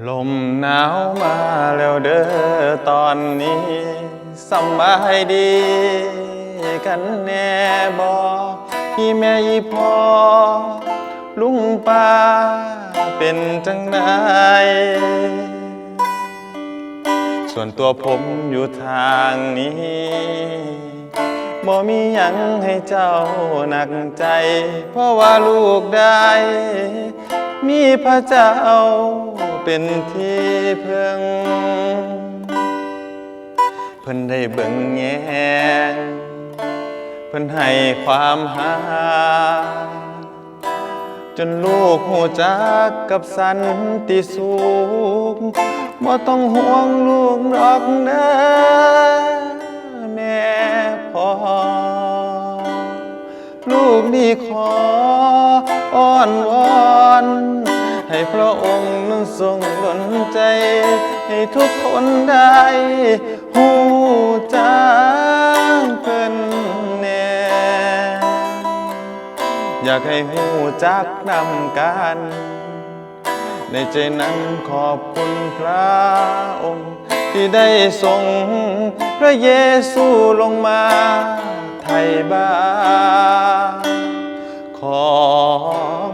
ลมหนาวมาแล้วเด้อตอนนี้สำบายดีกันแน่บ่พี่แม่อีพ่อลุงป้าเป็นจังไดส่วนตัวผมอยู่ทางนี้บ่มีหยังให้เจ้าหนักใจเพราะว่าลูกได้มีพระเจ้าเป็นที่พึ่งเพิ่นได้เบิ่งแยงเพิ่นให้ความหาจนลูกหูจักกับสันติสุขบ่ต้องห่วงลูกดอกเด้อแม่พ่อลูกนี่ขออ้อนวอนให้พระองค์นั้นทรงดลใจให้ทุกคนได้หูจักเพิ่นแน่อยากให้หูจักนำกันในใจนั้นขอบคุณพระองค์ที่ได้ทรงพระเยซูลงมาไถ่บาปของ